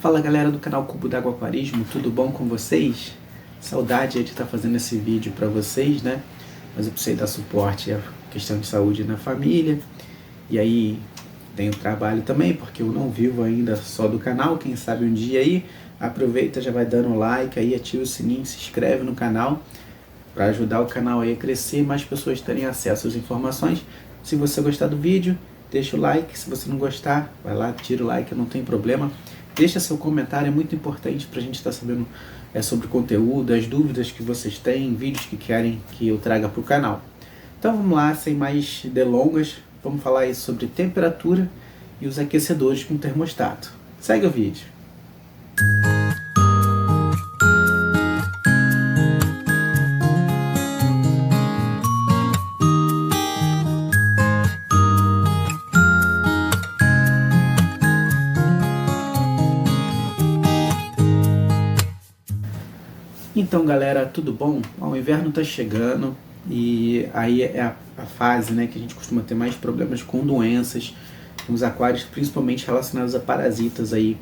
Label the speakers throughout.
Speaker 1: Fala galera do canal Cubo d'Água Aquarismo, tudo bom com vocês? Saudade de estar fazendo esse vídeo para vocês, né? Mas eu precisei dar suporte à questão de saúde na família. E aí tenho trabalho também, porque eu não vivo ainda só do canal. Quem sabe um dia aí, aproveita, já vai dando like aí, ativa o sininho, se inscreve no canal para ajudar o canal aí a crescer e mais pessoas terem acesso às informações. Se você gostar do vídeo, deixa o like. Se você não gostar, vai lá, tira o like, não tem problema. Deixa seu comentário, é muito importante para a gente estar sabendo sobre o conteúdo, as dúvidas que vocês têm, vídeos que querem que eu traga para o canal. Então vamos lá, sem mais delongas, vamos falar aí sobre temperatura e os aquecedores com termostato. Segue o vídeo. Então galera, tudo bom? O inverno está chegando e aí é a fase, né, que a gente costuma ter mais problemas com doenças nos aquários, principalmente relacionados a parasitas aí,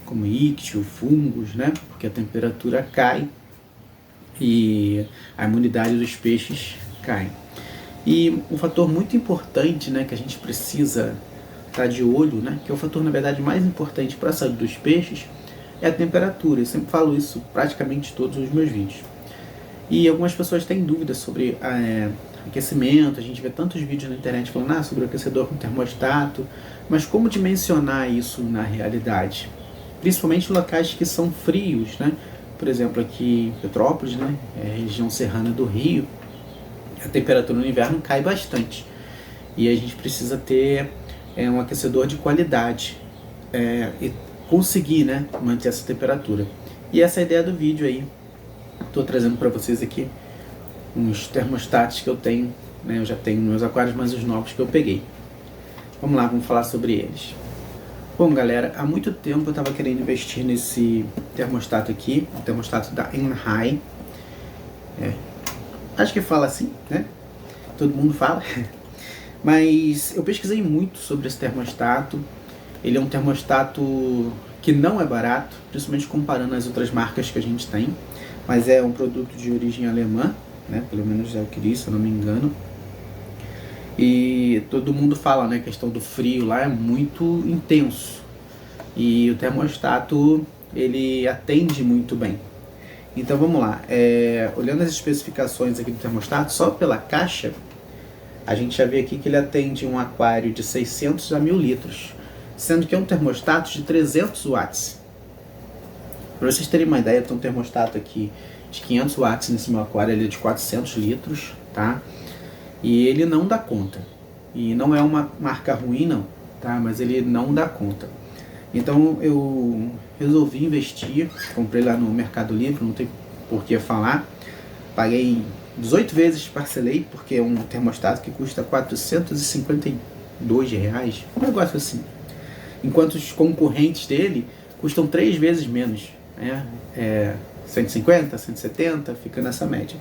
Speaker 1: como íctio, fungos, né? Porque a temperatura cai e a imunidade dos peixes cai. E um fator muito importante, né, que a gente precisa estar de olho, né, que é o fator na verdade mais importante para a saúde dos peixes, é a temperatura. Eu sempre falo isso praticamente em todos os meus vídeos. E algumas pessoas têm dúvidas sobre aquecimento. A gente vê tantos vídeos na internet falando sobre o aquecedor com termostato, mas como dimensionar isso na realidade? Principalmente em locais que são frios, né? Por exemplo, aqui em Petrópolis, né, região serrana do Rio, a temperatura no inverno cai bastante. E a gente precisa ter um aquecedor de qualidade e conseguir, né, manter essa temperatura. E essa é a ideia do vídeo aí. Estou trazendo para vocês aqui uns termostatos que eu tenho, né? Eu já tenho meus aquários, mas os novos que eu peguei. Vamos lá, vamos falar sobre eles. Bom galera, há muito tempo eu estava querendo investir nesse termostato aqui, o termostato da Enhai. Acho que fala assim, né? Todo mundo fala. Mas eu pesquisei muito sobre esse termostato. Ele é um termostato que não é barato, principalmente comparando as outras marcas que a gente tem, mas é um produto de origem alemã, né? Pelo menos é o que diz, se eu não me engano. E todo mundo fala, né? A questão do frio lá é muito intenso. E o termostato, ele atende muito bem. Então vamos lá, olhando as especificações aqui do termostato, só pela caixa, a gente já vê aqui que ele atende um aquário de 600 a 1000 litros. Sendo que é um termostato de 300 watts. Para vocês terem uma ideia, tem um termostato aqui de 500 watts nesse meu aquário, ele é de 400 litros, tá? E ele não dá conta. E não é uma marca ruim não, tá? Mas ele não dá conta. Então eu resolvi investir, comprei lá no Mercado Livre, não tem por que falar. Paguei 18 vezes, parcelei, porque é um termostato que custa R$452, um negócio assim. Enquanto os concorrentes dele custam 3 vezes menos, né? 150, 170, fica nessa média.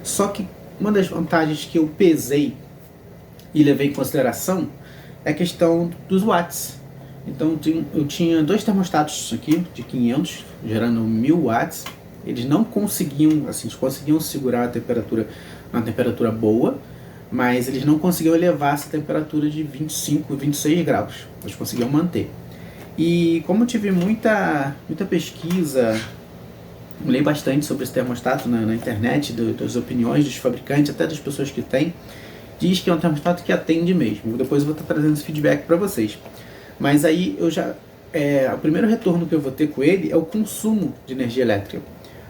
Speaker 1: Só que uma das vantagens que eu pesei e levei em consideração é a questão dos watts. Então eu tinha dois termostatos aqui de 500, gerando 1000 watts. Eles não conseguiam, assim, eles conseguiam segurar a temperatura, uma temperatura boa, mas eles não conseguiam elevar essa temperatura de 25, 26 graus. Eles conseguiam manter. E como eu tive muita pesquisa, li bastante sobre esse termostato na internet, das opiniões dos fabricantes, até das pessoas que têm, diz que é um termostato que atende mesmo. Depois eu vou estar trazendo esse feedback para vocês. Mas aí eu já... o primeiro retorno que eu vou ter com ele é o consumo de energia elétrica.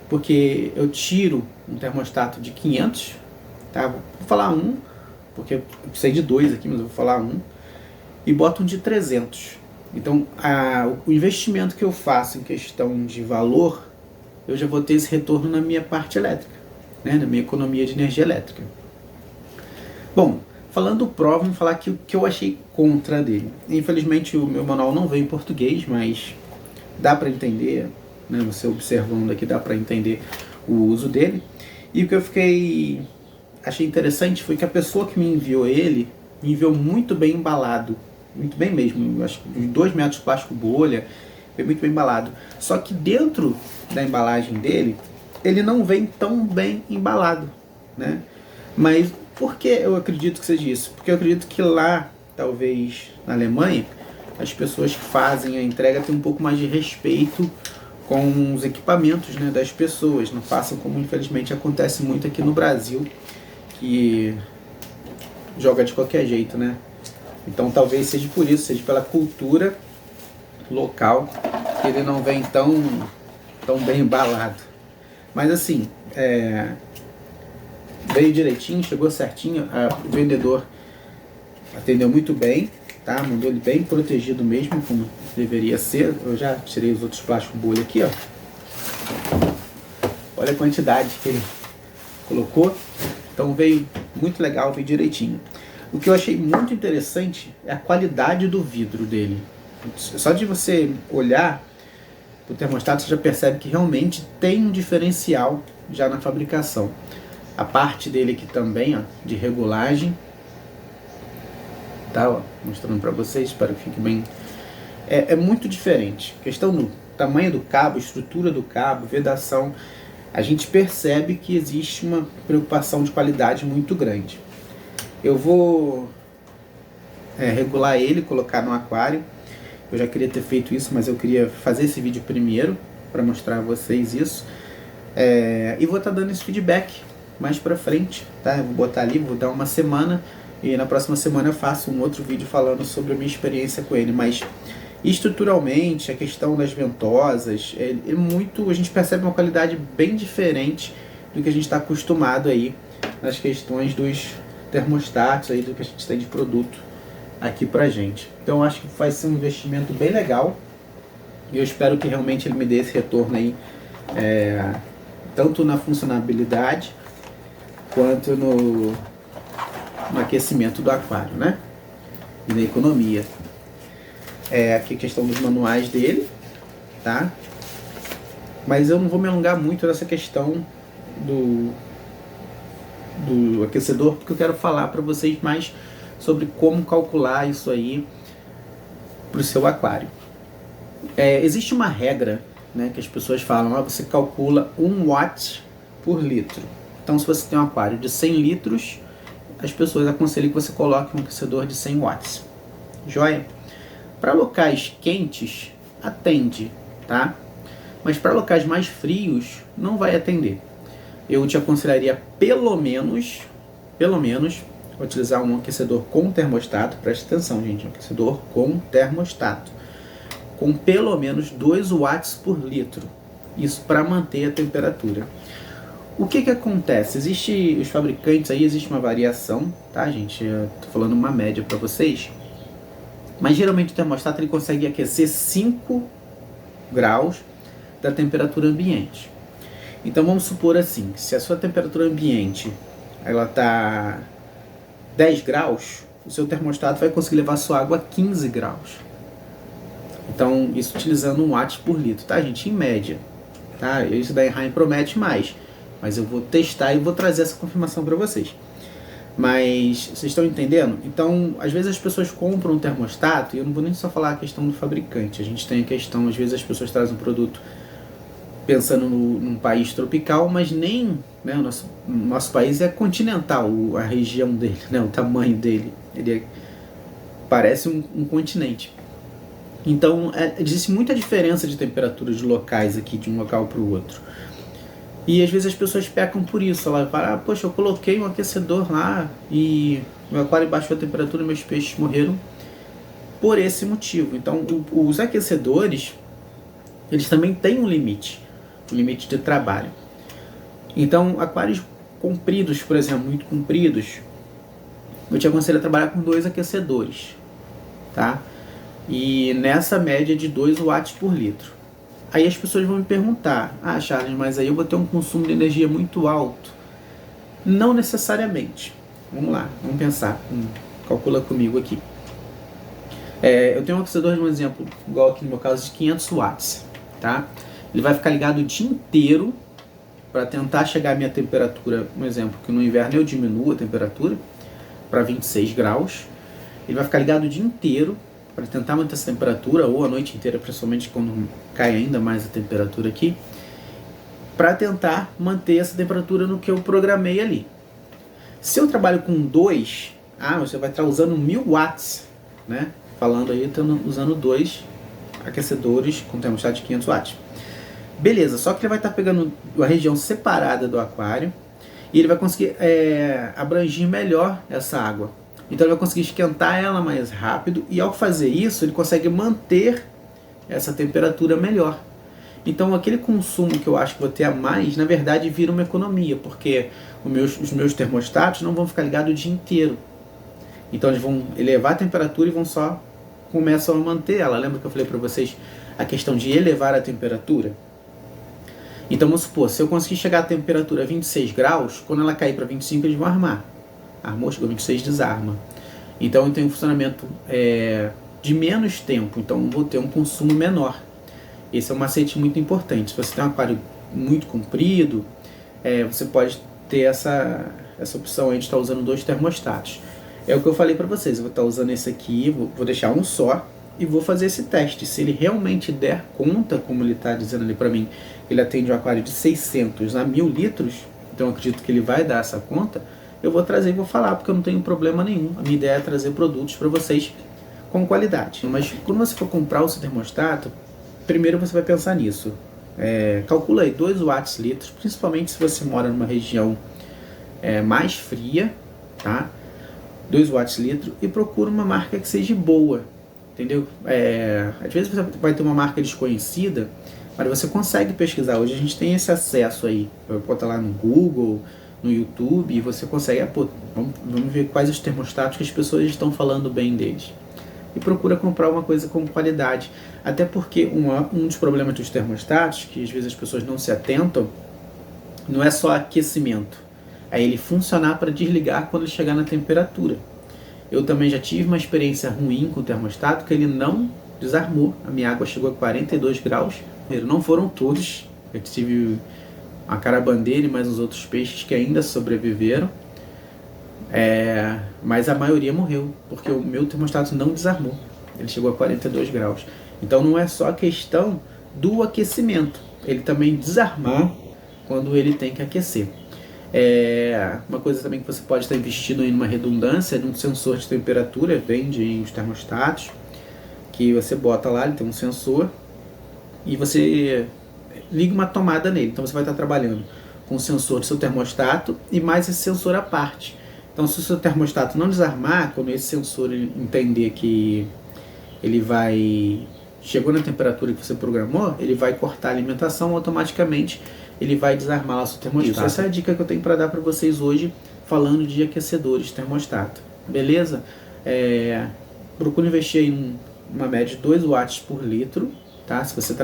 Speaker 1: Porque eu tiro um termostato de 500, tá? Vou falar um, porque eu precisei de dois aqui, mas eu vou falar um, e boto um de 300. Então o investimento que eu faço em questão de valor, eu já vou ter esse retorno na minha parte elétrica, né? Na minha economia de energia elétrica. Bom, falando do pró, vamos falar que o que eu achei contra dele. Infelizmente o meu manual não veio em português, mas dá para entender, né? Você observando aqui dá para entender o uso dele. E o que eu achei interessante foi que a pessoa que me enviou ele, me enviou muito bem embalado, muito bem mesmo. Eu acho que uns 2 metros de plástico bolha, vem muito bem embalado. Só que dentro da embalagem dele, ele não vem tão bem embalado, né? Mas por que eu acredito que seja isso? Porque eu acredito que lá, talvez na Alemanha, as pessoas que fazem a entrega têm um pouco mais de respeito com os equipamentos, né, das pessoas. Não façam como infelizmente acontece muito aqui no Brasil, que joga de qualquer jeito, né? Então talvez seja por isso, seja pela cultura local, que ele não vem tão bem embalado. Mas assim, veio direitinho, chegou certinho, o vendedor atendeu muito bem, tá? Mandou ele bem protegido mesmo, como deveria ser. Eu já tirei os outros plásticos bolha aqui, ó. Olha a quantidade que ele colocou. Então veio muito legal, veio direitinho. O que eu achei muito interessante é a qualidade do vidro dele. Só de você olhar o termostato, você já percebe que realmente tem um diferencial já na fabricação. A parte dele aqui também, ó, de regulagem, tá, ó, mostrando para vocês, espero que fique bem. É muito diferente. Questão do tamanho do cabo, estrutura do cabo, vedação, a gente percebe que existe uma preocupação de qualidade muito grande. Eu vou regular ele, colocar no aquário. Eu já queria ter feito isso, mas eu queria fazer esse vídeo primeiro para mostrar a vocês isso. E vou estar dando esse feedback mais pra frente, tá? Eu vou botar ali, vou dar uma semana e na próxima semana eu faço um outro vídeo falando sobre a minha experiência com ele. Mas estruturalmente, a questão das ventosas, a gente percebe uma qualidade bem diferente do que a gente está acostumado aí nas questões dos termostatos, aí, do que a gente tem de produto aqui pra gente. Então eu acho que vai ser um investimento bem legal e eu espero que realmente ele me dê esse retorno aí, tanto na funcionalidade quanto no aquecimento do aquário, né? E na economia. Aqui a questão dos manuais dele, tá? Mas eu não vou me alongar muito nessa questão do aquecedor, porque eu quero falar para vocês mais sobre como calcular isso aí para o seu aquário. Existe uma regra, né, que as pessoas falam, você calcula 1 watt por litro. Então se você tem um aquário de 100 litros, as pessoas aconselham que você coloque um aquecedor de 100 watts. Joia? Para locais quentes, atende, tá? Mas para locais mais frios, não vai atender. Eu te aconselharia pelo menos, utilizar um aquecedor com termostato. Preste atenção, gente, um aquecedor com termostato, com pelo menos 2 watts por litro. Isso para manter a temperatura. O que acontece? Os fabricantes aí, existe uma variação, tá, gente? Eu tô falando uma média para vocês. Mas geralmente o termostato ele consegue aquecer 5 graus da temperatura ambiente. Então vamos supor assim, se a sua temperatura ambiente ela tá 10 graus, o seu termostato vai conseguir levar a sua água a 15 graus. Então isso utilizando 1 watt por litro, tá, gente? Em média, tá? Isso da Enheim promete mais, mas eu vou testar e vou trazer essa confirmação para vocês. Mas vocês estão entendendo? Então, às vezes as pessoas compram um termostato, e eu não vou nem só falar a questão do fabricante, a gente tem a questão, às vezes as pessoas trazem um produto pensando num país tropical, mas nem, né, o nosso país é continental, a região dele, né, o tamanho dele, ele parece um continente. Então, existe muita diferença de temperatura de locais aqui, de um local para o outro. E às vezes as pessoas pecam por isso. Ela fala, poxa, eu coloquei um aquecedor lá e meu aquário baixou a temperatura e meus peixes morreram por esse motivo. Então os aquecedores, eles também têm um limite de trabalho. Então aquários compridos, por exemplo, muito compridos, eu te aconselho a trabalhar com 2 aquecedores, tá? E nessa média de 2 watts por litro. Aí as pessoas vão me perguntar, Charles, mas aí eu vou ter um consumo de energia muito alto. Não necessariamente. Vamos lá, vamos pensar. Calcula comigo aqui. Eu tenho um aquecedor, de um exemplo, igual aqui no meu caso, de 500 watts. Tá? Ele vai ficar ligado o dia inteiro para tentar chegar à minha temperatura, um exemplo, que no inverno eu diminuo a temperatura para 26 graus. Ele vai ficar ligado o dia inteiro para tentar manter essa temperatura, ou a noite inteira, principalmente quando cai ainda mais a temperatura aqui, para tentar manter essa temperatura no que eu programei ali. Se eu trabalho com 2, você vai estar usando 1000 watts, né? Falando aí, usando 2 aquecedores com termostato de 500 watts. Beleza, só que ele vai estar pegando a região separada do aquário e ele vai conseguir abranger melhor essa água. Então ele vai conseguir esquentar ela mais rápido e ao fazer isso ele consegue manter essa temperatura melhor. Então aquele consumo que eu acho que vou ter a mais, na verdade vira uma economia, porque os meus termostatos não vão ficar ligados o dia inteiro. Então eles vão elevar a temperatura e começam a manter ela. Lembra que eu falei para vocês a questão de elevar a temperatura? Então vamos supor, se eu conseguir chegar à temperatura 26 graus, quando ela cair para 25 eles vão armar. Armou, chegou a 26, desarma. Então eu tenho um funcionamento de menos tempo, então eu vou ter um consumo menor. Esse é um macete muito importante. Se você tem um aquário muito comprido, você pode ter essa opção aí de estar usando 2 termostatos. É o que eu falei para vocês, eu vou estar usando esse aqui, vou deixar um só e vou fazer esse teste. Se ele realmente der conta, como ele está dizendo ali para mim, ele atende um aquário de 600 a 1000 litros, então eu acredito que ele vai dar essa conta, eu vou trazer e vou falar, porque eu não tenho problema nenhum. A minha ideia é trazer produtos para vocês com qualidade. Mas quando você for comprar o seu termostato, primeiro você vai pensar nisso. Calcula aí 2 watts litros, principalmente se você mora numa região mais fria, tá? 2 watts litro, e procura uma marca que seja boa, entendeu? Às vezes você vai ter uma marca desconhecida, mas você consegue pesquisar. Hoje a gente tem esse acesso aí, bota lá no Google, no YouTube, e você consegue, vamos ver quais os termostatos que as pessoas estão falando bem deles. E procura comprar uma coisa com qualidade. Até porque um dos problemas dos termostatos, que às vezes as pessoas não se atentam, não é só aquecimento. É ele funcionar para desligar quando ele chegar na temperatura. Eu também já tive uma experiência ruim com o termostato, que ele não desarmou. A minha água chegou a 42 graus. Não foram todos. Eu tive uma carabandeira e mais uns outros peixes que ainda sobreviveram. Mas a maioria morreu, porque o meu termostato não desarmou. Ele chegou a 42 graus. Então não é só a questão do aquecimento. Ele também desarmar quando ele tem que aquecer. Uma coisa também que você pode estar investindo em uma redundância, num sensor de temperatura, vende os termostatos, que você bota lá, ele tem um sensor, e você liga uma tomada nele. Então você vai estar trabalhando com o sensor do seu termostato e mais esse sensor à parte. Então se o seu termostato não desarmar, quando esse sensor entender que ele chegou na temperatura que você programou, ele vai cortar a alimentação, automaticamente ele vai desarmar lá o seu termostato. Essa é a dica que eu tenho para dar para vocês hoje, falando de aquecedores termostato. Beleza? Procure investir em uma média de 2 watts por litro, tá? Se você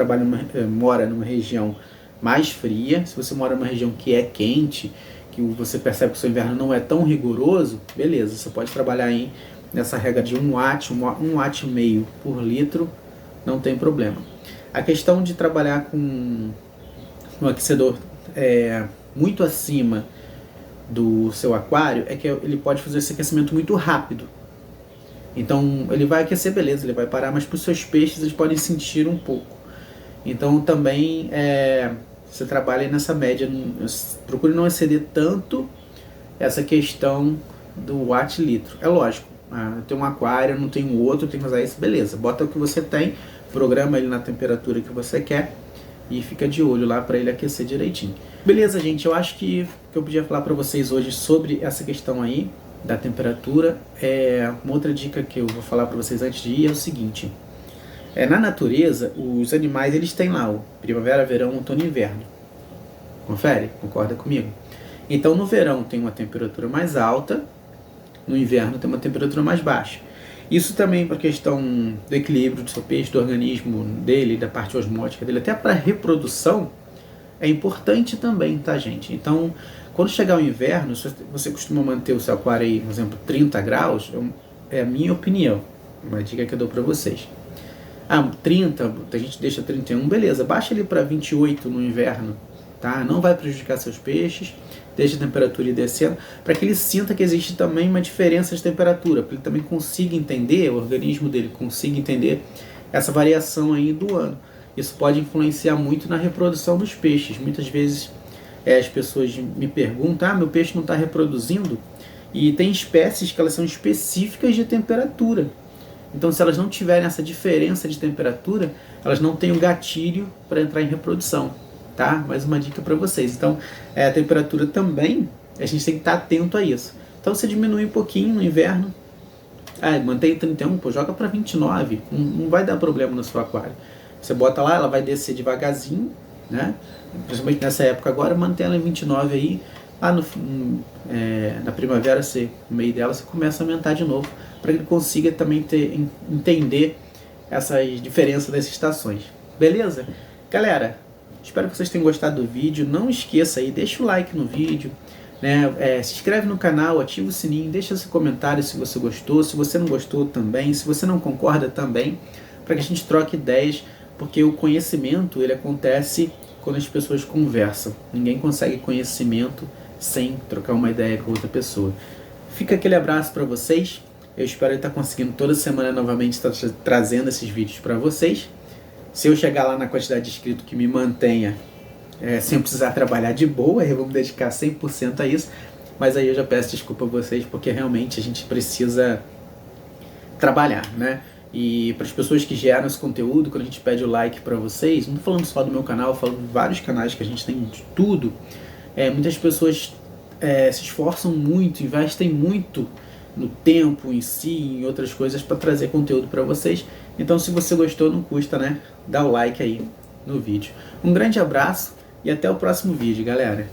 Speaker 1: mora numa região mais fria, se você mora numa região que é quente, que você percebe que o seu inverno não é tão rigoroso, beleza, você pode trabalhar aí nessa regra de 1 watt, 1 watt e meio por litro, não tem problema. A questão de trabalhar com um aquecedor muito acima do seu aquário é que ele pode fazer esse aquecimento muito rápido. Então ele vai aquecer, beleza, ele vai parar, mas para os seus peixes eles podem sentir um pouco. Então também você trabalha aí nessa média, procure não exceder tanto essa questão do watt-litro. É lógico, eu tenho um aquário, não tenho outro, eu tenho que usar esse, beleza, bota o que você tem, programa ele na temperatura que você quer e fica de olho lá para ele aquecer direitinho. Beleza, gente, eu acho que eu podia falar para vocês hoje sobre essa questão aí da temperatura. Uma outra dica que eu vou falar para vocês antes de ir é o seguinte: na natureza, os animais eles têm lá o primavera, verão, outono e inverno. Confere? Concorda comigo? Então no verão tem uma temperatura mais alta, no inverno tem uma temperatura mais baixa. Isso também para a questão do equilíbrio do seu peixe, do organismo dele, da parte osmótica dele, até para a reprodução, é importante também, tá, gente? Então, quando chegar o inverno, se você costuma manter o seu aquário aí, por exemplo, 30 graus, é a minha opinião, uma dica que eu dou para vocês. 30, a gente deixa 31, beleza, baixa ele para 28 no inverno, tá? Não vai prejudicar seus peixes, deixa a temperatura ir descendo, para que ele sinta que existe também uma diferença de temperatura, para ele também consiga entender, o organismo dele consiga entender essa variação aí do ano. Isso pode influenciar muito na reprodução dos peixes. Muitas vezes as pessoas me perguntam, meu peixe não está reproduzindo, e tem espécies que elas são específicas de temperatura. Então, se elas não tiverem essa diferença de temperatura, elas não têm o gatilho para entrar em reprodução, tá? Mais uma dica para vocês. Então, a temperatura também, a gente tem que estar atento a isso. Então, você diminui um pouquinho no inverno, mantém 31, joga para 29, não vai dar problema no seu aquário. Você bota lá, ela vai descer devagarzinho, né? Principalmente nessa época agora, mantém ela em 29 aí, lá na primavera, no meio dela, você começa a aumentar de novo, para que ele consiga também entender essas diferenças das estações. Beleza? Galera, espero que vocês tenham gostado do vídeo. Não esqueça aí, deixa o like no vídeo, né? Se inscreve no canal, ativa o sininho, deixa seu comentário se você gostou, se você não gostou também, se você não concorda também, para que a gente troque ideias, porque o conhecimento ele acontece quando as pessoas conversam. Ninguém consegue conhecimento sem trocar uma ideia com outra pessoa. Fica aquele abraço para vocês. Eu espero estar conseguindo toda semana novamente estar trazendo esses vídeos para vocês. Se eu chegar lá na quantidade de inscritos que me mantenha, sem precisar trabalhar de boa, eu vou me dedicar 100% a isso. Mas aí eu já peço desculpa a vocês, porque realmente a gente precisa trabalhar, né? E para as pessoas que geram esse conteúdo, quando a gente pede o like para vocês, não estou falando só do meu canal, eu falo de vários canais que a gente tem de tudo. Muitas pessoas se esforçam muito, investem muito no tempo em si, em outras coisas, para trazer conteúdo para vocês. Então, se você gostou, não custa, né? Dá o like aí no vídeo. Um grande abraço e até o próximo vídeo, galera.